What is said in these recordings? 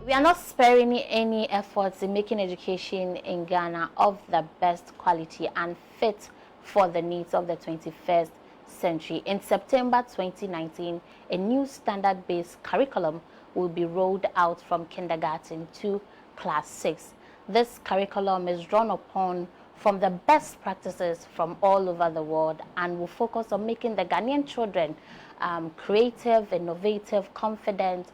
We are not sparing any efforts in making education in Ghana of the best quality and fit for the needs of the 21st century. In September 2019, a new standard-based curriculum will be rolled out from kindergarten to class 6. This curriculum is drawn upon from the best practices from all over the world and will focus on making the Ghanaian children creative, innovative, confident,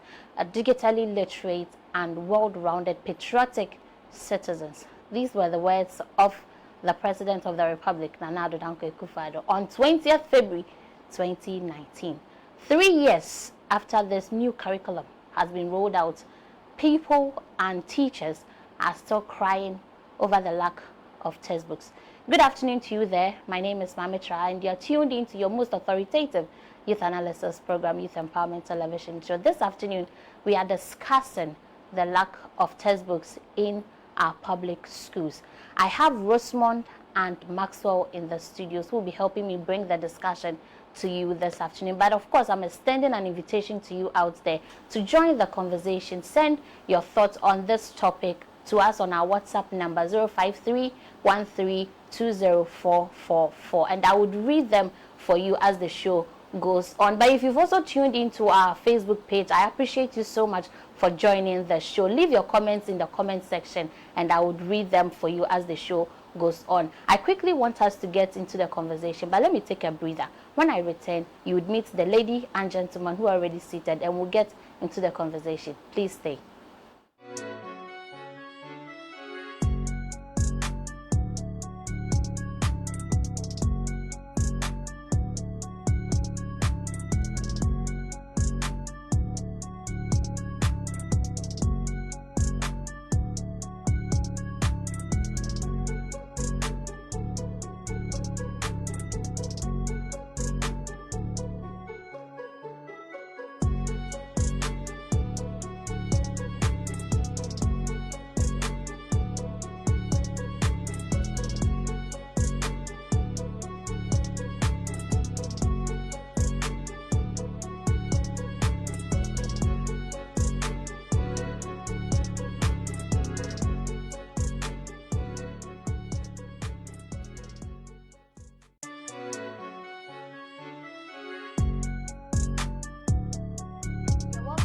digitally literate, and world-rounded patriotic citizens. These were the words of the President of the Republic, Nana Addo Dankwa Akufo-Addo, on 20th February 2019. 3 years after this new curriculum has been rolled out, people and teachers are still crying over the lack of textbooks. Good afternoon to you there. My name is Mamitra, and you're tuned into your most authoritative youth analysis program, Youth Empowerment Television Show. This afternoon, we are discussing the lack of textbooks in our public schools. I have Rosemond and Maxwell in the studios who will be helping me bring the discussion to you this afternoon. But of course, I'm extending an invitation to you out there to join the conversation. Send your thoughts on this topic to us on our WhatsApp number 05313204444, and I would read them for you as the show goes on. But if you've also tuned into our Facebook page, I appreciate you so much for joining the show. Leave your comments in the comment section and I would read them for you as the show goes on. I quickly want us to get into the conversation, but let me take a breather. When I return, you would meet the lady and gentleman who are already seated and we'll get into the conversation. Please stay.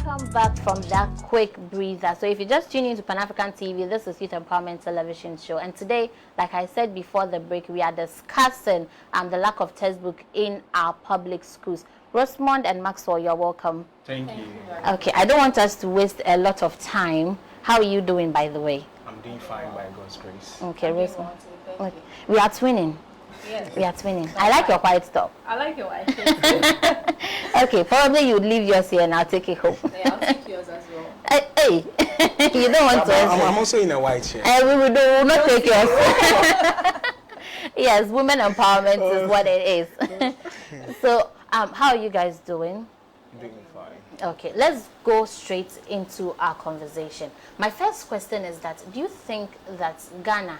Welcome back from that quick breather. So if you just tune into Pan-African TV, this is Youth Empowerment Television Show. And today, like I said before the break, we are discussing the lack of textbook in our public schools. Rosemond and Maxwell, you're welcome. Thank you. Okay, I don't want us to waste a lot of time. How are you doing, by the way? I'm doing fine by God's grace. Okay, Rosemond. Okay. We are twinning. Yes. We are twinning. I like your white top. I like your white top. Okay, probably you would leave yours here and I'll take it home. Yeah, I'll take yours as well. Hey, you don't want to. I'm also in a white chair. We will not take yours. Yes, women empowerment is what it is. So, how are you guys doing? Doing fine. Okay, let's go straight into our conversation. My first question is that, do you think that Ghana,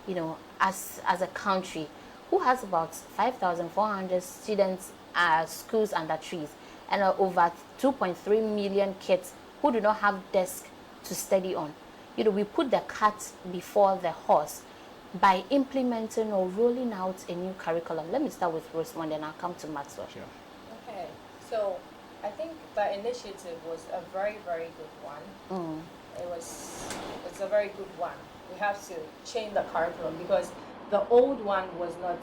you know, as a country, who has about 5,400 students, schools under trees, and over 2.3 million kids who do not have desks to study on. You know, we put the cart before the horse by implementing or rolling out a new curriculum. Let me start with Rosemond and I'll come to Maxwell. Sure. Okay, so I think the initiative was a very, very good one. It's a very good one. We have to change the curriculum because the old one was not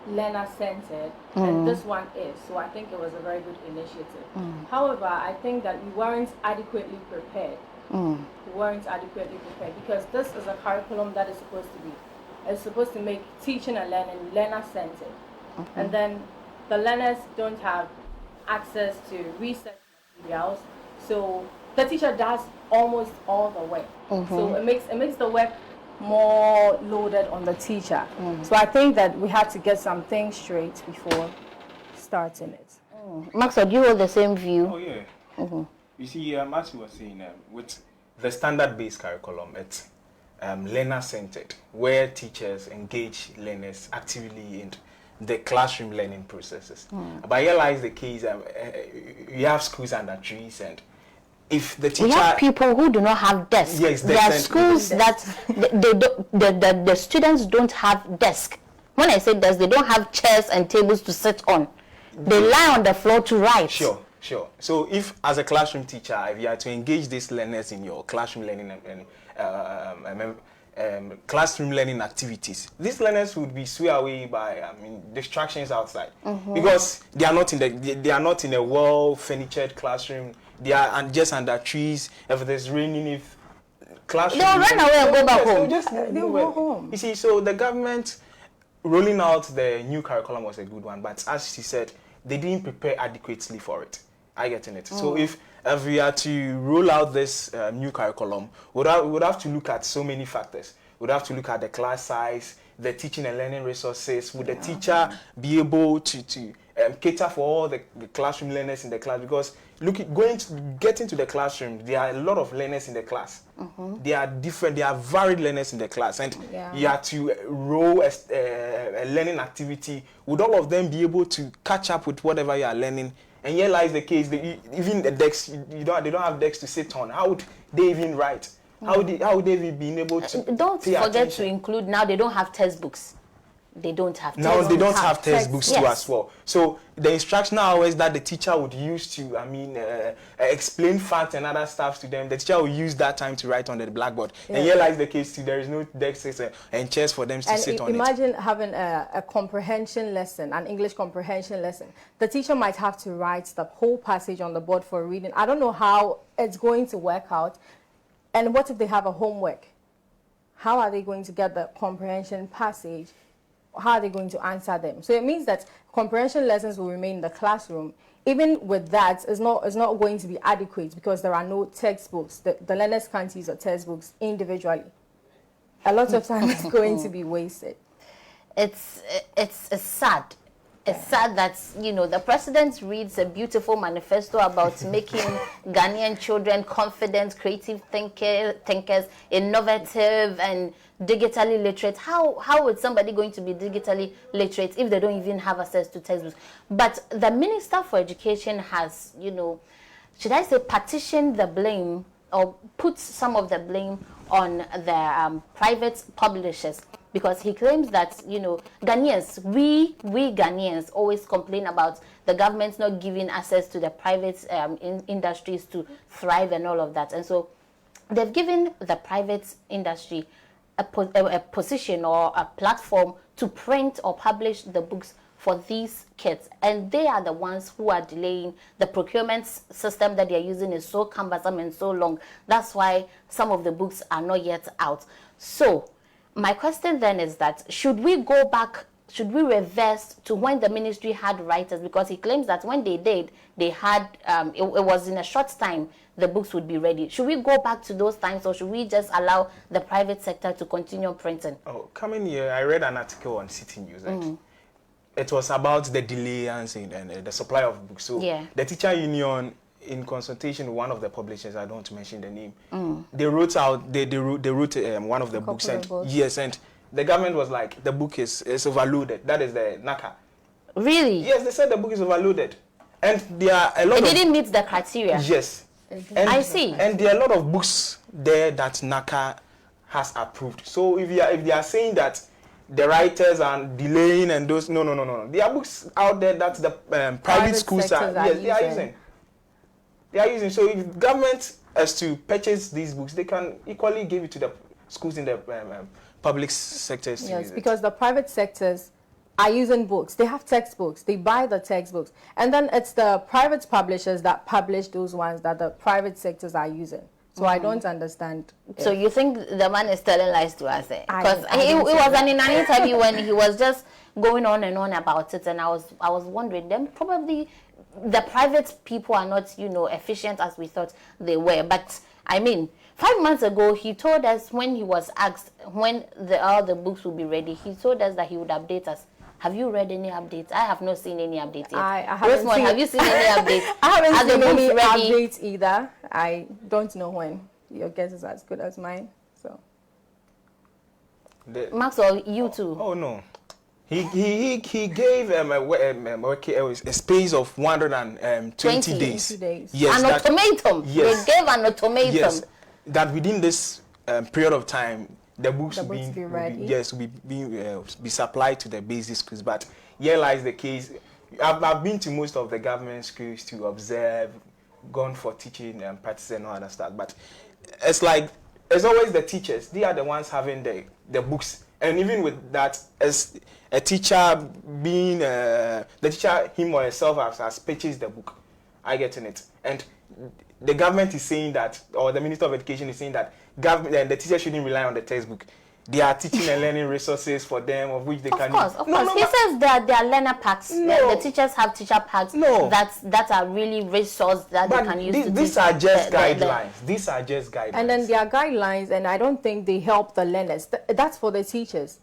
learner-centered, and this one is. So I think it was a very good initiative. However, I think that we weren't adequately prepared. We weren't adequately prepared because this is a curriculum that is supposed to be. It's supposed to make teaching and learning learner-centered. And then the learners don't have access to research materials, so the teacher does almost all the work. So it makes the work more loaded on the teacher. So I think that we had to get some things straight before starting it. Maxwell, do you hold the same view? Oh yeah. You see, as you were saying, with the standard-based curriculum, it's learner-centered, where teachers engage learners actively in the classroom learning processes. But here lies the case: you have schools under trees, and if the teacher... We have people who do not have desks. Yes, there are schools that the students don't have desk. When I say desk, they don't have chairs and tables to sit on. They lie on the floor to write. Sure. So if, as a classroom teacher, if you are to engage these learners in your classroom learning classroom learning activities, these learners would be swayed away by distractions outside, because they are not in a well furnitured classroom. They are just under trees. If there's raining, if classroom, they'll run away and go back home. They'll go home. You see, so the government rolling out the new curriculum was a good one, but as she said, they didn't prepare adequately for it. I get in it. So if we are to roll out this new curriculum, we'd have to look at so many factors. We'd have to look at the class size, the teaching and learning resources. Would the teacher be able to cater for all the classroom learners in the class? Because getting to the classroom, there are a lot of learners in the class. They are different, they are varied learners in the class, and you have to roll a learning activity. Would all of them be able to catch up with whatever you are learning? And here lies the case, even the desks, they don't have desks to sit on. How would they even write? How would they even be able to Don't forget to include, now they don't have textbooks. They don't have textbooks. Now they don't have textbooks too yes. as well. So the instructional hours that the teacher would use to, explain facts and other stuff to them, the teacher will use that time to write on the blackboard. And here lies the case too, there is no desks and chairs for them to sit on it. Imagine having a comprehension lesson, an English comprehension lesson. The teacher might have to write the whole passage on the board for reading. I don't know how it's going to work out. And what if they have a homework? How are they going to get the comprehension passage? How are they going to answer them? So it means that comprehension lessons will remain in the classroom. Even with that, it's not going to be adequate because there are no textbooks. The learners can't use the textbooks individually. A lot of time is going to be wasted. It's sad. It's sad that, the president reads a beautiful manifesto about making Ghanaian children confident, creative thinkers, innovative, and digitally literate. How is somebody going to be digitally literate if they don't even have access to textbooks? But the Minister for Education has, should I say, partitioned the blame or put some of the blame on the private publishers, because he claims that, Ghanaians, we Ghanaians always complain about the government not giving access to the private industries to thrive and all of that. And so they've given the private industry a position or a platform to print or publish the books for these kids. And they are the ones who are delaying. The procurement system that they're using is so cumbersome and so long. That's why some of the books are not yet out. So my question then is that, should we go back, should we reverse to when the ministry had writers? Because he claims that when they did, they had, it was in a short time, the books would be ready. Should we go back to those times, or should we just allow the private sector to continue printing? Oh, coming here, I read an article on City News. It was about the delay and the supply of books. So the teacher union, in consultation with one of the publishers, I don't want to mention the name, they wrote one of the books, and and the government was like, the book is overloaded. That is the NACA. Really? Yes, they said the book is overloaded, and there are a lot. It didn't meet the criteria. Yes, and I see. And there are a lot of books there that NACA has approved. So if they are saying that the writers are delaying and those, no. There are books out there that the private schools they are using. They are using. So if government has to purchase these books, they can equally give it to the schools in the public sectors. Yes, because the private sectors are using books. They have textbooks. They buy the textbooks. And then it's the private publishers that publish those ones that the private sectors are using. So I don't understand. So you think the man is telling lies to us? Because it was in an interview when he was just going on and on about it, and I was wondering, then probably the private people are not, efficient as we thought they were. But I mean, 5 months ago, he told us, when he was asked when all the books will be ready, he told us that he would update us. Have you read any updates? I have not seen any updates yet. I haven't seen. Have you seen any updates? I haven't seen any updates either. I don't know when. Your guess is as good as mine. So, Maxwell, you too. Oh no, He gave a space of 120 days. 20 days. Yes, An ultimatum. Yes. They gave an ultimatum. Yes, that within this period of time, the books The books be ready. be supplied to the basic schools. But here lies the case. I've been to most of the government schools to observe, gone for teaching and practice and all that stuff. But it's like it's always the teachers. They are the ones having the books. And even with that, as a teacher being the teacher, him or herself has purchased the book. I get in it. And the government is saying that, or the Minister of Education is saying that the teacher shouldn't rely on the textbook. They are teaching and learning resources for them, of which they can use. Of course. He says that there are learner packs. The teachers have teacher packs that are really resources that they can use. These are just guidelines. These are just guidelines. And then there are guidelines, and I don't think they help the learners. That's for the teachers.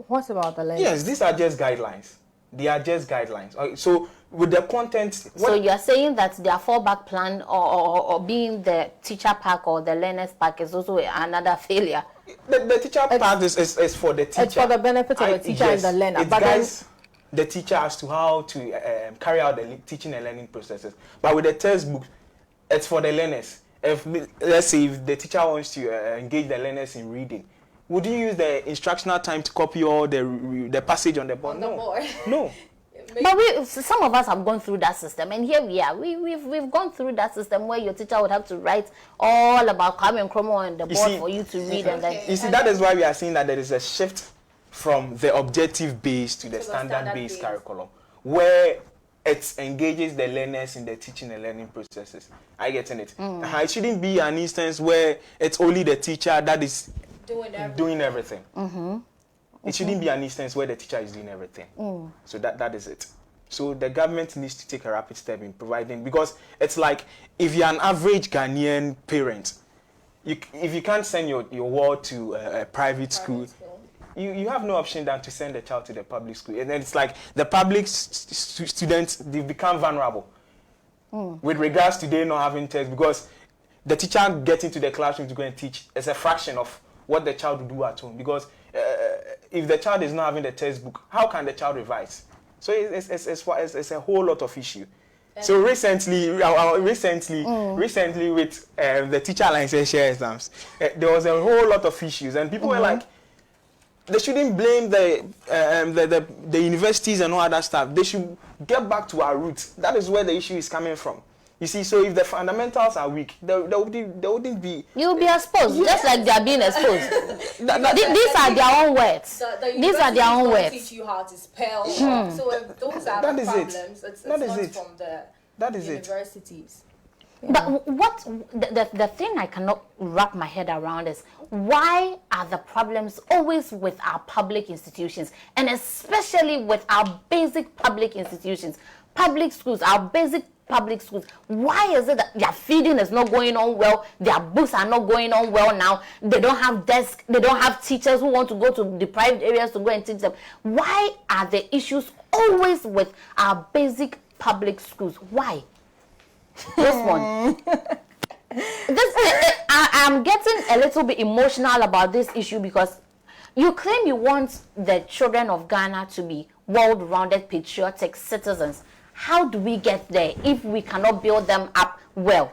What about the learners? Yes, these are just guidelines. They are just guidelines. So with the content... So you're saying that their fallback plan or being the teacher pack or the learners pack is also another failure? The teacher pack is for the teacher. It's for the benefit of the teacher and the learner. It guides the teacher as to how to carry out the teaching and learning processes. But with the textbook, it's for the learners. Let's say if the teacher wants to engage the learners in reading, would you use the instructional time to copy all the passage on the board? No. But some of us have gone through that system, and here we are. We've gone through that system where your teacher would have to write all about Kwame Nkrumah on the board for you to read. And then you see, that is why we are seeing that there is a shift from the objective-based to the standard-based curriculum, where it engages the learners in the teaching and learning processes. I get in it. It shouldn't be an instance where it's only the teacher that is doing everything. It shouldn't be an instance where the teacher is doing everything. So that is it. So the government needs to take a rapid step in providing, because it's like if you're an average Ghanaian parent, if you can't send your ward to a private school, you have no option than to send the child to the public school. And then it's like the public students, they become vulnerable with regards to they not having tests, because the teacher getting to the classroom to go and teach is a fraction of what the child will do at home. Because if the child is not having the textbook, how can the child revise? So it's a whole lot of issue. So recently with the teacher license share exams, there was a whole lot of issues, and people were like, they shouldn't blame the universities and all that stuff. They should get back to our roots. That is where the issue is coming from. You see, so if the fundamentals are weak, there wouldn't be... You'll be exposed, just like they are being exposed. These are their own words. These are their own words. Teach you how to spell. So if those are the problems, it's not from the universities. But what the thing I cannot wrap my head around is, why are the problems always with our public institutions, and especially with our basic public institutions, public schools, our basic public schools? Why is it that their feeding is not going on well, their books are not going on well now, they don't have desks, they don't have teachers who want to go to deprived areas to go and teach them? Why are the issues always with our basic public schools? Why? This one. I'm getting a little bit emotional about this issue, because you claim you want the children of Ghana to be well-rounded, patriotic citizens. How do we get there if we cannot build them up well?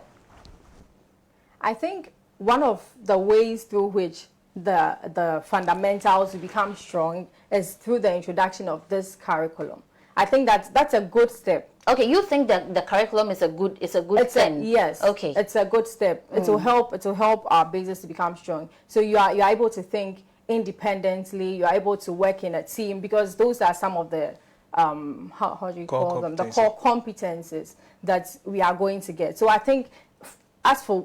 I think one of the ways through which the fundamentals become strong is through the introduction of this curriculum. I think that's a good step. Okay, you think that the curriculum is a good thing? Yes. Okay. It's a good step. It will help our basis to become strong. So you're able to think independently. You're able to work in a team, because those are some of the how do you call them? The core competencies that we are going to get. So I think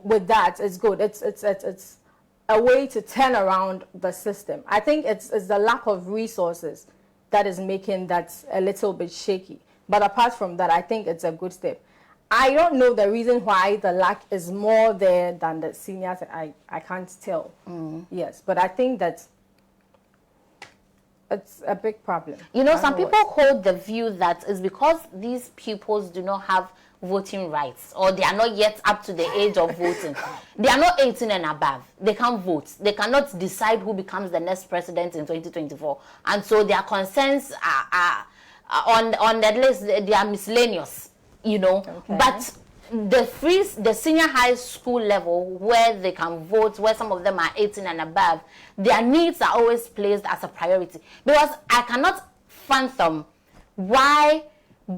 with that, it's good. It's a way to turn around the system. I think it's the lack of resources that is making that a little bit shaky. But apart from that, I think it's a good step. I don't know the reason why the lack is more there than the seniors. I can't tell. Yes, but I think that it's a big problem. You know, some people hold the view that it's because these pupils do not have voting rights, or they are not yet up to the age of voting. They are not 18 and above. They can't vote. They cannot decide who becomes the next president in 2024. And so their concerns are on that list, they are miscellaneous, you know. Okay. But the senior high school level, where they can vote, where some of them are 18 and above, their needs are always placed as a priority. Because I cannot fathom why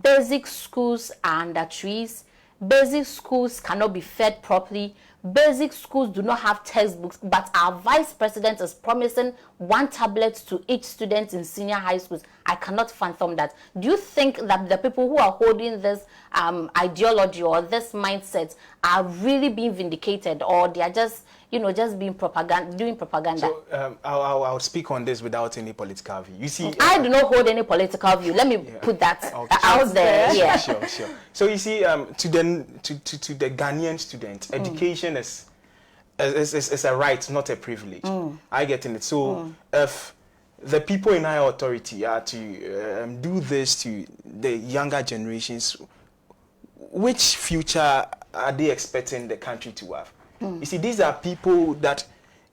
basic schools are under trees, basic schools cannot be fed properly, basic schools do not have textbooks, but our vice president is promising 1 tablet to each student in senior high schools. I cannot fathom that. Do you think that the people who are holding this ideology or this mindset are really being vindicated, or they are just, you know, just being doing propaganda? So I'll speak on this without any political view. You see, I do not hold any political view. Let me put that out there. Yeah. Sure. So you see, to the Ghanaian student, education is a right, not a privilege. I get in it. So if the people in higher authority are to do this to the younger generations, which future are they expecting the country to have? You see, these are people that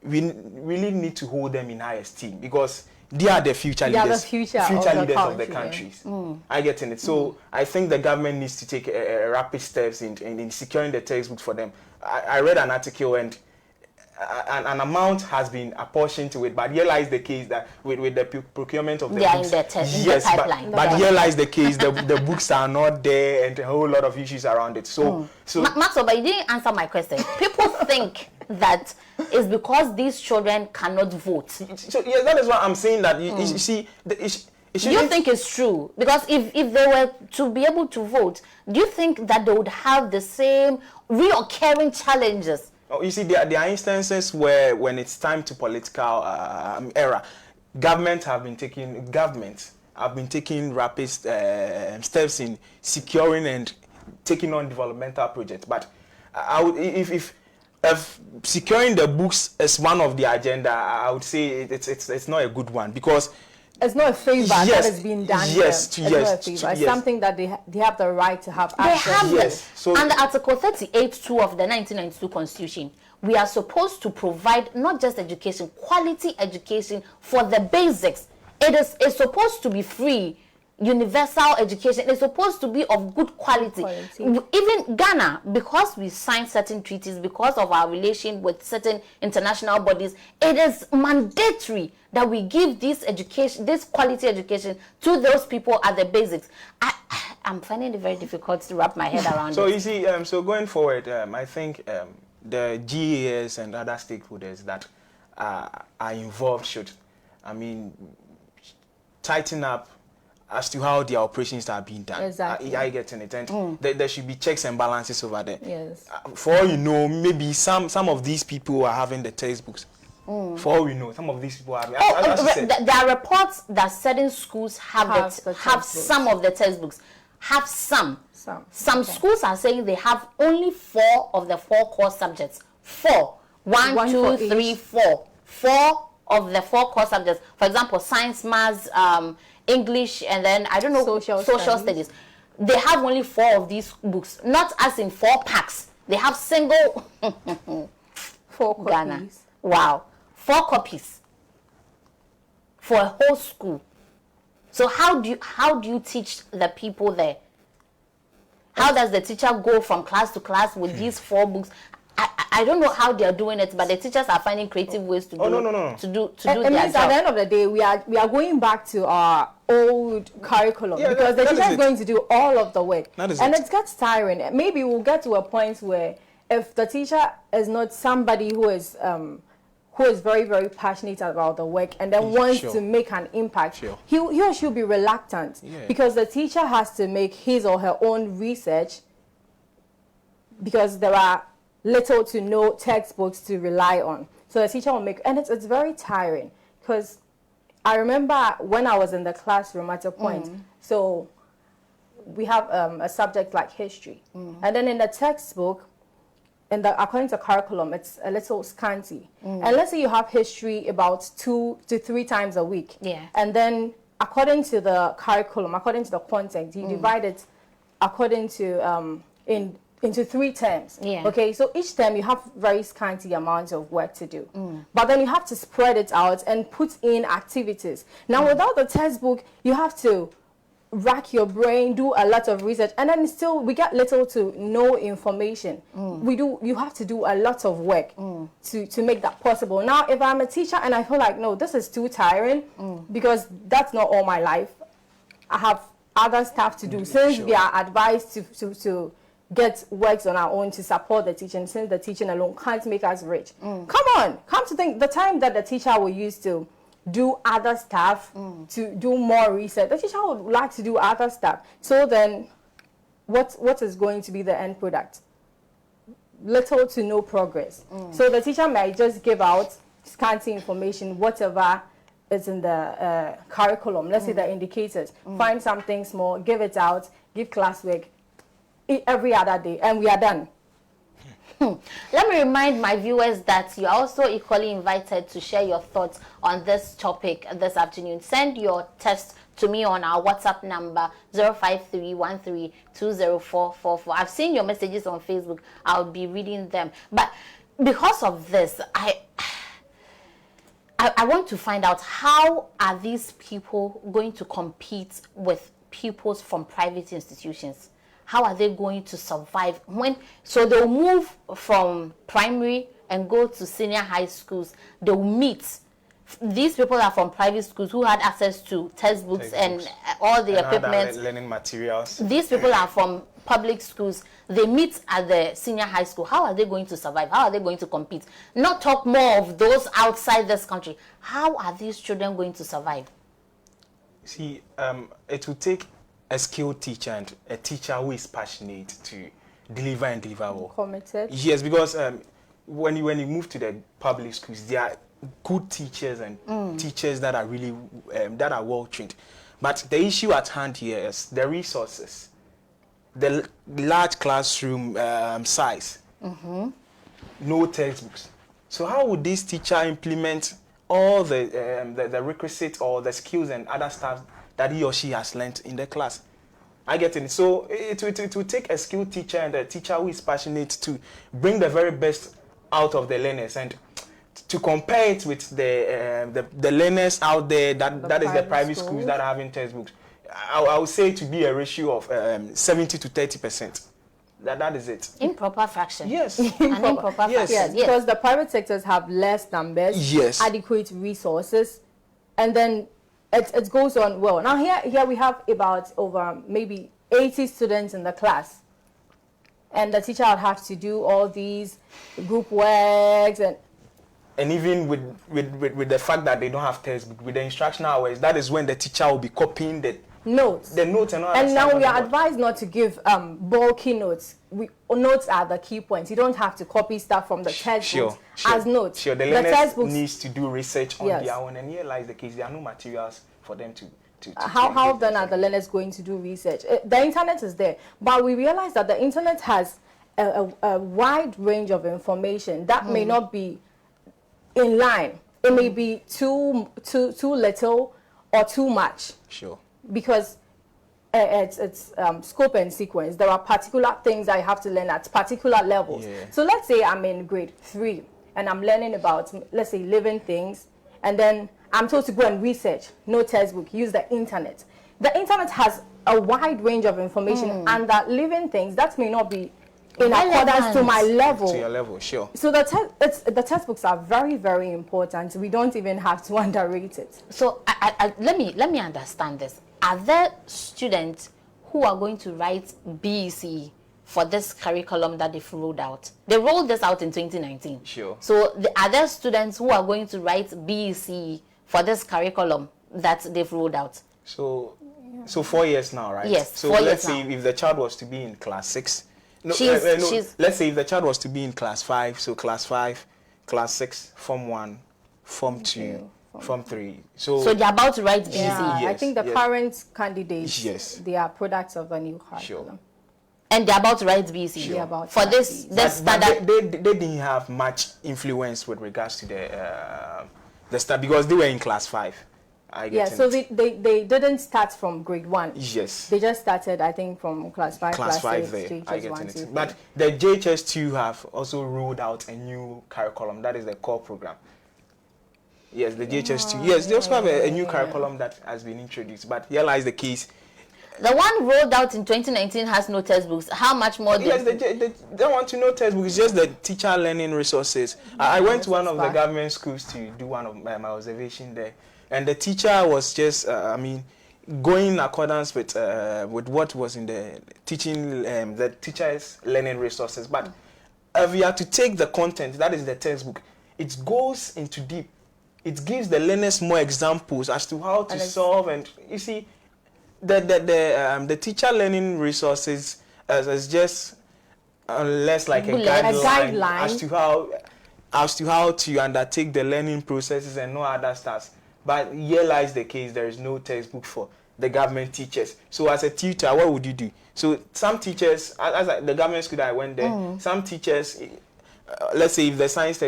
we really need to hold them in high esteem, because they are the future leaders, future leaders of the countries. I get in it. So I think the government needs to take rapid steps in securing the textbooks for them. I read an article, and an amount has been apportioned to it, but here lies the case that with the procurement of the books, yes, but here lies the case, the books are not there, and a whole lot of issues around it. So Maxwell, but you didn't answer my question. People think that it's because these children cannot vote. So yes, that is what I'm saying, that you see, do you think it's true? Because if they were to be able to vote, do you think that they would have the same reoccurring challenges? Oh, you see, there are instances where, when it's time to political era, governments have been taking rapid steps in securing and taking on developmental projects. But I would, if securing the books is one of the agenda, I would say it's not a good one, because it's not a favor that is being done. It's something that they have the right to have access. So under Article 38(2) of the 1992 Constitution, we are supposed to provide not just education, quality education for the basics. It's supposed to be free, universal education. It's supposed to be of good quality. Even Ghana, because we signed certain treaties, because of our relation with certain international bodies, it is mandatory that we give this education, this quality education, to those people at the basics. I'm finding it very difficult to wrap my head around. So you see, so going forward, I think the GAS and other stakeholders that are involved should, tighten up as to how their operations are being done. Exactly. I get in it, and there should be checks and balances over there. Yes. For all you know, maybe some of these people are having the textbooks. For all we know, some of these people are. There are reports that certain schools have some of the textbooks. Have some. Some schools are saying they have only 4 of the 4 core subjects. 4. 1, 2, 3, 4. 4 of the 4 core subjects. For example, science, maths, English, and then I don't know, social studies. They have only 4 of these books, not as in 4 packs. They have single 4 copies. Ghana. Wow, 4 copies for a whole school. So how do you teach the people there? How does the teacher go from class to class with these 4 books? I don't know how they are doing it, but the teachers are finding creative ways to do their job. At the end of the day, we are going back to our old curriculum, because the teacher is going to do all of the work, and it gets tiring. Maybe we'll get to a point where, if the teacher is not somebody who is very, very passionate about the work and then wants to make an impact, he or she will be reluctant, because the teacher has to make his or her own research, because there are little to no textbooks to rely on. So the teacher will make, and it's very tiring, because I remember when I was in the classroom at a point, so we have a subject like history, and then in the textbook, according to curriculum, it's a little scanty. And let's say you have history about 2 to 3 times a week. And then according to the curriculum, according to the content, you divide it according to into 3 terms. Yeah. Okay, so each term you have very scanty amounts of work to do. But then you have to spread it out and put in activities. Now, without the textbook, you have to rack your brain, do a lot of research, and then still we get little to no information. You have to do a lot of work to make that possible. Now, if I'm a teacher and I feel like, no, this is too tiring, because that's not all my life, I have other stuff to do, since we are advised to get works on our own to support the teaching, since the teaching alone can't make us rich. Come to think, the time that the teacher will use to do other stuff, to do more research, the teacher would like to do other stuff. So then what is going to be the end product? Little to no progress. So the teacher might just give out scanty information, whatever is in the curriculum, let's say the indicators, find something small, give it out, give classwork every other day, and we are done. Let me remind my viewers that you're also equally invited to share your thoughts on this topic this afternoon. Send your text to me on our WhatsApp number 05313204444. I've seen your messages on Facebook. I'll be reading them. But because of this, I want to find out, how are these people going to compete with pupils from private institutions? How are they going to survive so they'll move from primary and go to senior high schools? They'll meet. These people are from private schools who had access to textbooks and all the equipment, learning materials. These people are from public schools. They meet at the senior high school. How are they going to survive? How are they going to compete? Not talk more of those outside this country. How are these children going to survive? See, it will take a skilled teacher and a teacher who is passionate to deliver and deliver well. Committed. Yes, because when you move to the public schools, there are good teachers and teachers that are really that are well trained. But the issue at hand here is the resources, the large classroom size, no textbooks. So how would this teacher implement all the requisite or the skills and other stuff that he or she has learned in the class? I get it. So it will take a skilled teacher and a teacher who is passionate to bring the very best out of the learners, and to compare it with the learners out there that is the private schools that are having textbooks. I would say to be a ratio of 70 to 30%. That is it. Improper fraction. Yes. An improper fraction. Yes, because the private sectors have less numbers, adequate resources, and then it goes on well. Now here we have about over maybe 80 students in the class, and the teacher would have to do all these group works and even with the fact that they don't have textbook, with the instructional hours, that is when the teacher will be copying the notes and all. And now we are advised not to give bulky notes. Notes are the key points. You don't have to copy stuff from the textbooks as notes. Sure, the learners needs to do research on their own, and here lies the case. There are no materials for them to how then are the learners going to do research? The internet is there, but we realize that the internet has a wide range of information that may not be in line. It may be too little or too much. Sure. Because it's scope and sequence. There are particular things I have to learn at particular levels. Yeah. So let's say I'm in grade 3 and I'm learning about, let's say, living things, and then I'm told to go and research. No textbook, use the internet. The internet has a wide range of information, and that living things, that may not be in accordance to my level. To your level, sure. So the textbooks are very, very important. We don't even have to underrate it. So let me understand this. Are there students who are going to write BEC for this curriculum that they've rolled out? They rolled this out in 2019. Sure. So are there students who are going to write BEC for this curriculum that they've rolled out? So 4 years now, right? Yes. So let's say if the child was to be in class 6. No, let's say if the child was to be in class 5, so class 5, class 6, Form 1, Form 2, Form 3. So they're about to write BEC. Yeah, I think the current candidates, yes, they are products of a new curriculum. Sure. And they're about to write BEC. Sure. For this standard. They didn't have much influence with regards to the start, because they were in class 5. So they didn't start from grade 1. Yes. They just started, I think, from class 5, class 5 6, there. I get it. 2, But the JHS2 have also rolled out a new curriculum. That is the core program. Yes, the JHS2. Yes, they also have a new curriculum that has been introduced. But here lies the case. The one rolled out in 2019 has no textbooks. How much more? Yes, they don't want to know textbooks. It's just the teacher learning resources. I went to one of the government schools to do one of my observation there, and the teacher was just, going in accordance with what was in the teaching, the teacher's learning resources. But if you have to take the content, that is the textbook, it goes into deep. It gives the learners more examples as to how to solve, and you see. The teacher learning resources is just less like a guideline as to how to undertake the learning processes and no other stuff. But here lies the case: there is no textbook for the government teachers. So as a tutor, what would you do? So some teachers, the government school that I went there, some teachers, let's say if the science,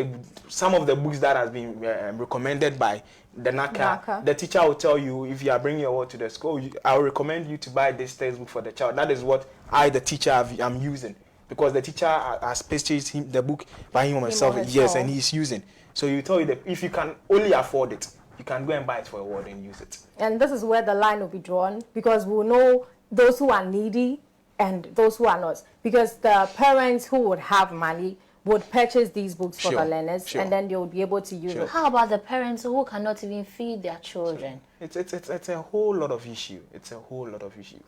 some of the books that has been recommended by the NACA, the teacher will tell you, if you are bringing your work to the school, I will recommend you to buy this textbook for the child. That is what the teacher, am using, because the teacher has purchased the book by him or himself. Yes, and he's using. So you tell you that if you can only afford it, you can go and buy it for a word and use it. And this is where the line will be drawn, because we'll know those who are needy and those who are not. Because the parents who would have money would purchase these books for the learners, and then they would be able to use it. How about the parents who cannot even feed their children? It's a whole lot of issue. It's a whole lot of issue.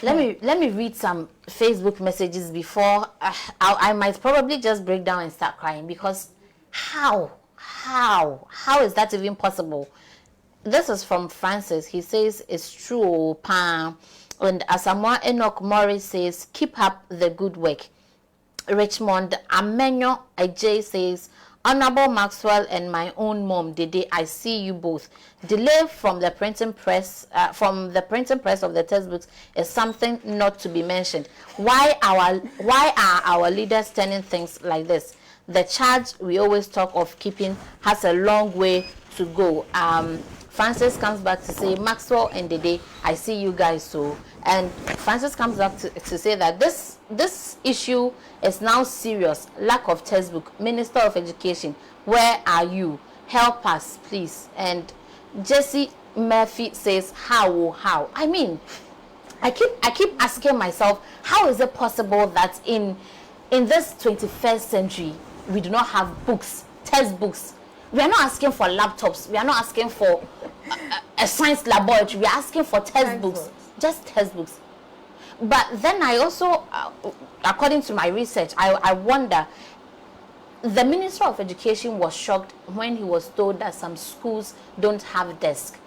Let me read some Facebook messages before I might probably just break down and start crying, because how is that even possible? This is from Francis. He says it's true, Pam. And Asamoah Enoch Morris says keep up the good work. Richmond Amenyo Ajay says, Honorable Maxwell and my own mom, Dede, I see you both. Delay from the printing press of the textbooks is something not to be mentioned. Why are our leaders turning things like this? The charge we always talk of keeping has a long way to go. Francis comes back to say, Maxwell and Dede, I see you guys so. And Francis comes back to say that this issue is now serious. Lack of textbook. Minister of Education, where are you? Help us, please. And Jesse Murphy says, how? I mean, I keep asking myself, how is it possible that in this 21st century we do not have books, textbooks? We are not asking for laptops. We are not asking for a science laboratory. We are asking for textbooks, just textbooks. But then I also, according to my research, I wonder, the Minister of Education was shocked when he was told that some schools don't have desks.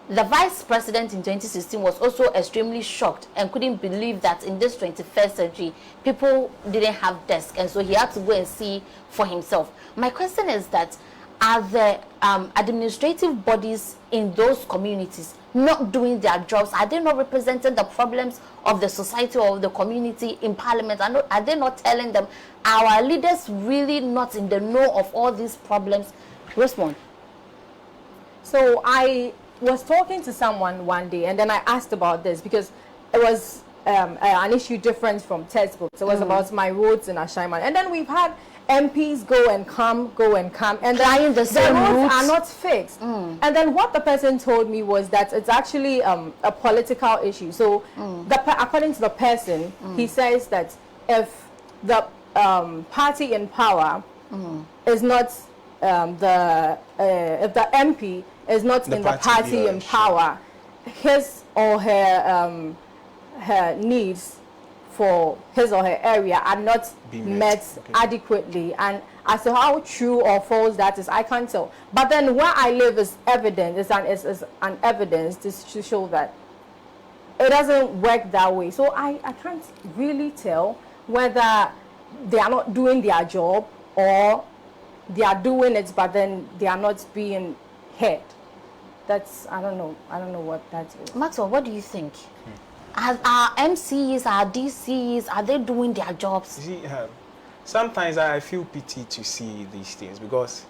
The Vice President in 2016 was also extremely shocked and couldn't believe that in this 21st century, people didn't have desks, and so he had to go and see for himself. My question is that, are the administrative bodies in those communities not doing their jobs? Are they not representing the problems of the society or of the community in parliament? Are they not telling them? Our leaders really not in the know of all these problems? Respond. So I was talking to someone one day, and then I asked about this because it was an issue different from textbooks. It was about my roads in Ashaiman. And then we've had MPs go and come, and the roads are not fixed. And then what the person told me was that it's actually a political issue. So according to the person, he says that if the party in power is not if the MP is not in the party in power, his or her needs for his or her area are not met adequately. And as to how true or false that is, I can't tell. But then where I live is evident, is an evidence to show that it doesn't work that way. So I can't really tell whether they are not doing their job or they are doing it, but then they are not being heard. That's, I don't know what that is. Maxwell, what do you think? Are MCs, are DCs, are they doing their jobs? You see, sometimes I feel pity to see these things, because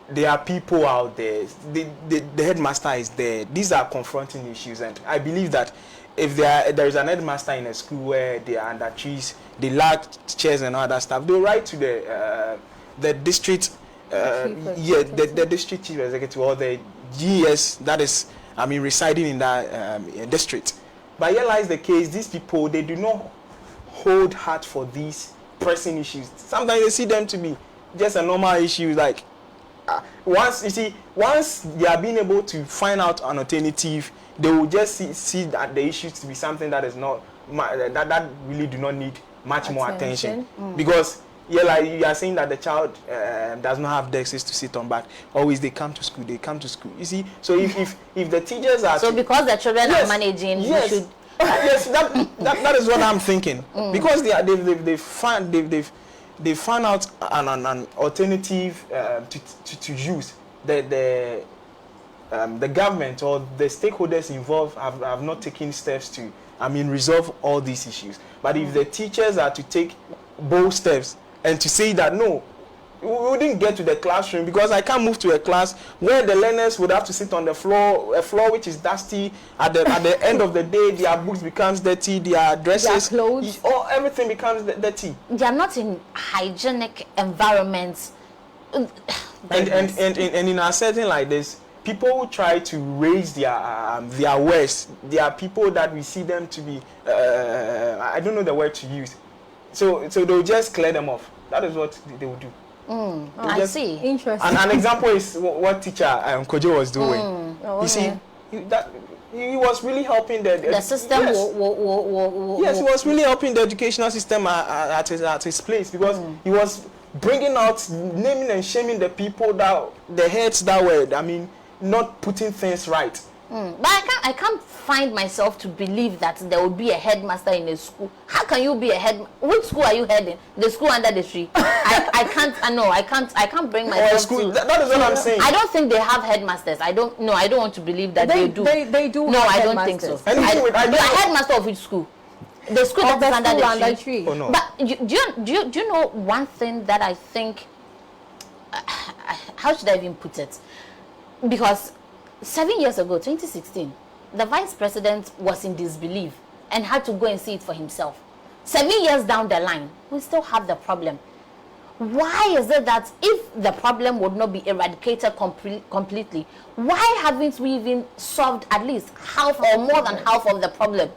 there are people out there. The headmaster is there. These are confronting issues, and I believe that if there is an headmaster in a school where they are under trees, they lack chairs and all that stuff, they'll write to the district, the district chief executive or the GS that is, residing in that district. But here lies the case: these people, they do not hold hard for these pressing issues. Sometimes they see them to be just a normal issue, like. Once they are being able to find out an alternative, they will just see that the issues to be something that is not that really do not need much more attention. Because like you are saying that the child does not have desks to sit on, but always they come to school. You see, so if the teachers are because the children are managing, you should. Yes, that is what I'm thinking. Because they found out an alternative to use. The government or the stakeholders involved have not taken steps to resolve all these issues. But if the teachers are to take bold steps and to say that no, we wouldn't get to the classroom because I can't move to a class where the learners would have to sit on the floor, a floor which is dusty. At the end of the day, their books becomes dirty, their dresses, their clothes, everything becomes dirty. They are not in hygienic environments. And in a setting like this, people who try to raise their worst. There are people that we see them to be I don't know the word to use. So they'll just clear them off. That is what they will do. I see. Interesting. An example is what teacher Kojo was doing. You see, he was really helping the system. Yes, he was really helping the educational system at his place, because he was bringing out, naming and shaming the people the heads that were, not putting things right. But I can't find myself to believe that there would be a headmaster in a school. How can you be a head? Which school are you heading? The school under the tree? I can't bring myself to. That is what I'm saying. I don't think they have headmasters. I don't want to believe that they do. They do. No, I don't think so. You are headmaster of which school? The school that is under the tree. Oh, no. But do you know one thing that I think? How should I even put it? Because 7 years ago, 2016, the vice president was in disbelief and had to go and see it for himself. 7 years down the line, we still have the problem. Why is it that if the problem would not be eradicated completely, why haven't we even solved at least half or more than half of the problem?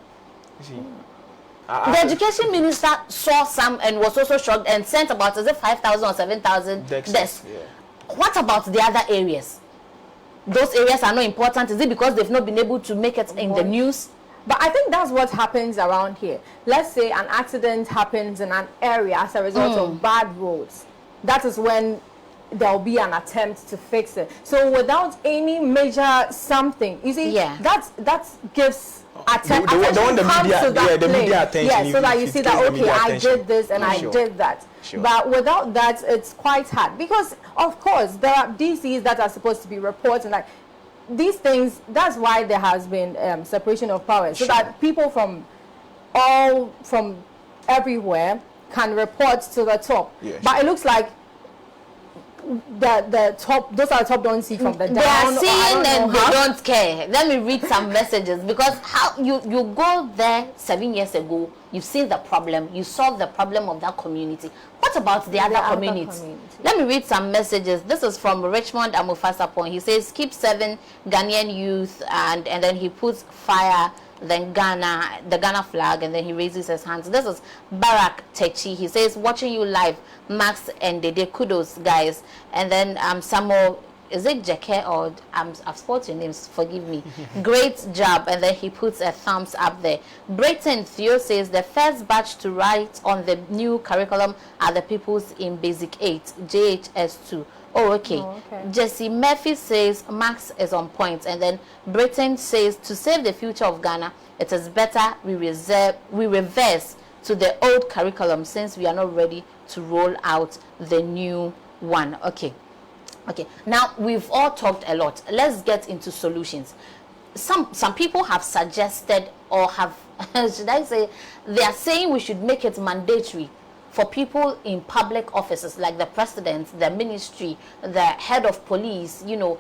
The education minister saw some and was also shocked and sent about 5,000 or 7,000 desks. Yeah. What about the other areas? Those areas are not important. Is it because they've not been able to make it in the news? But I think that's what happens around here. Let's say an accident happens in an area as a result of bad roads. That is when there'll be an attempt to fix it. So without any major something, you see, that gives attention to the media attention. Yeah, so that you see that, okay, I did this and I did that. Sure. But without that, it's quite hard, because of course there are DCs that are supposed to be reporting like these things. That's why there has been separation of powers, so that people from everywhere can report to the top. Yeah, but it looks like the top, those are the top don't see from the down. They are seeing and they don't care. Let me read some messages, because how you go there 7 years ago, you've seen the problem, you solved the problem of that community. What about the other communities? Let me read some messages. This is from Richmond Amufasapon. He says, keep 7 Ghanaian youth, and then he puts fire, then Ghana, the Ghana flag, and then he raises his hands. This is Barack Techi. He says, watching you live, Max and Dede, kudos guys. And then Samuel, is it Jake or I've spelled your names, forgive me. Great job. And then he puts a thumbs up there. Brayton Theo says, the first batch to write on the new curriculum are the pupils in Basic 8, JHS2. Oh, okay. Jesse Murphy says Max is on point. And then Britain says, to save the future of Ghana, it is better we reverse to the old curriculum, since we are not ready to roll out the new one. Okay. Now, we've all talked a lot. Let's get into solutions. Some people have suggested, or have, should I say, they are saying we should make it mandatory for people in public offices like the president, the ministry, the head of police, you know,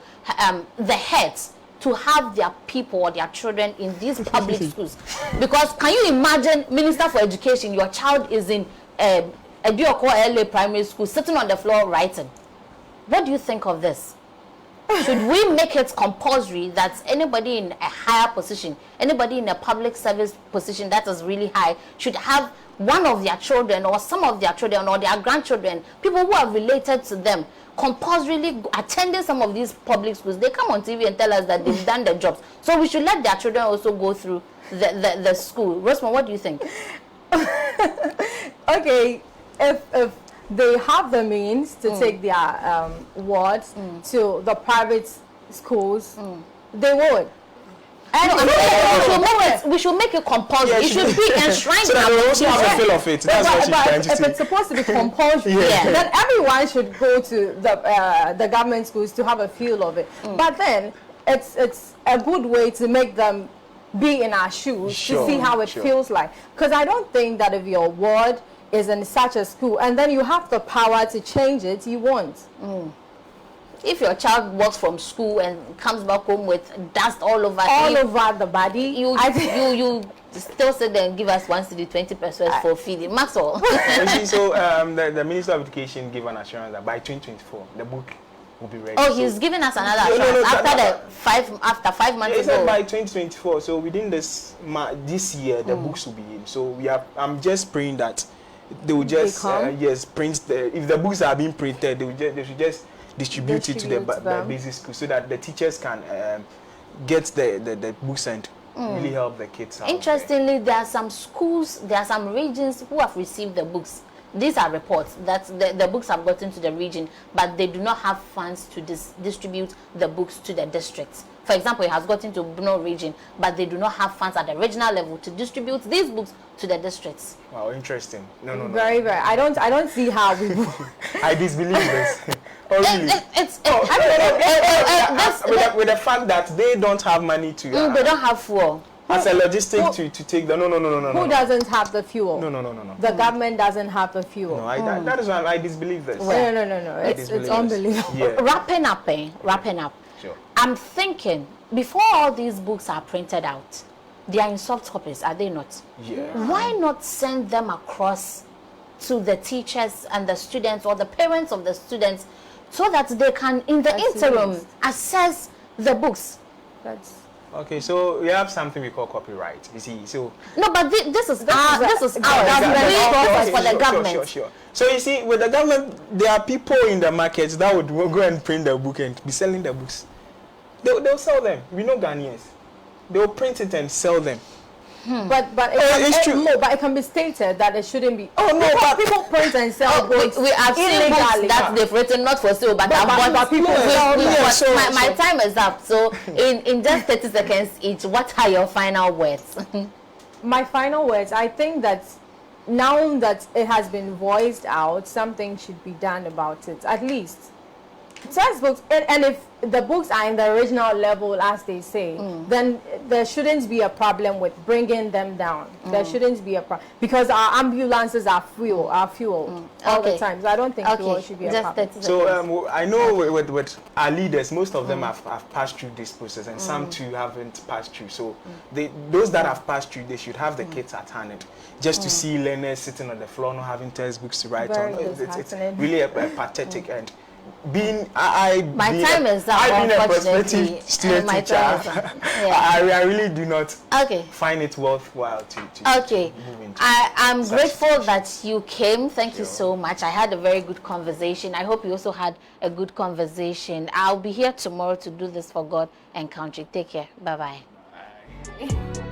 the heads, to have their people or their children in these public schools. Because can you imagine, Minister for Education, your child is in Edioko LA primary school, sitting on the floor writing. What do you think of this? Should we make it compulsory that anybody in a higher position, anybody in a public service position that is really high, should have one of their children or some of their children or their grandchildren, people who are related to them, compulsorily attending some of these public schools? They come on TV and tell us that they've done their jobs. So we should let their children also go through the school. Rosemond, what do you think? Okay, if they have the means to take their wards to the private schools, they would. And we should make it compulsory. Yeah, it should be enshrined. So that we also have a feel of it. That's what she's trying to if say. it's supposed to be compulsory, then everyone should go to the government schools to have a feel of it. But then it's a good way to make them be in our shoes to see how it feels like. Because I don't think that if your ward is in such a school and then you have the power to change it, you won't. If your child works from school and comes back home with dust all over the body, you still sit there and give us 1 cedi 20 pesos for feeding. That's all. You see, so the Minister of Education gave an assurance that by 2024 the book will be ready. Oh, he's giving us another assurance after 5 months ago. ago. By 2024, so within this year the books will be in. So I'm just praying that they will just print if the books are being printed, they should just distribute it to the basic school so that the teachers can get the books and really help the kids out. Interestingly, there are some schools, there are some regions who have received the books. These are reports that the books have gotten to the region, but they do not have funds to distribute the books to the districts. For example, it has gotten to Bruno region, but they do not have funds at the regional level to distribute these books to the districts. Wow, interesting. No. Very. I don't see how we would. I disbelieve this. Oh, really? With the fact that they don't have money to... they don't have fuel. As a logistic to take the... No. Who doesn't have the fuel? No. The government doesn't have the fuel. No, that is why I disbelieve this. No. It's unbelievable. Yeah. Wrapping up. Sure. I'm thinking, before all these books are printed out, they are in soft copies, are they not? Yeah. Why not send them across to the teachers and the students or the parents of the students so that they can, in the interim, assess the books? Okay, so we have something we call copyright. You see, so no, but this is ours. For the government. Sure. So you see, with the government, there are people in the markets that would go and print the book and be selling the books. They'll sell them. We know Ghanaians. They'll print it and sell them. But it's true. No, but it can be stated that it shouldn't be. Oh no, but people print and sell books. We have seen books that they've written not for sale, but people sell. My time is up. So in just 30 seconds each, what are your final words? My final words, I think that now that it has been voiced out, something should be done about it. At least textbooks, and if the books are in the original level, as they say, then there shouldn't be a problem with bringing them down. There shouldn't be a problem because our ambulances are fuel all the time. So I don't think fuel should be a problem. So I know with our leaders, most of them have passed through this process, and some too haven't passed through. So those that have passed through, they should have the kits at hand, and just to see learners sitting on the floor, not having textbooks to write on. It's really a pathetic and. My time is up. I've been a prospective student teacher. I really do not find it worthwhile to move into. I'm grateful that you came. Thank you so much. I had a very good conversation. I hope you also had a good conversation. I'll be here tomorrow to do this for God and country. Take care. Bye-bye. Bye.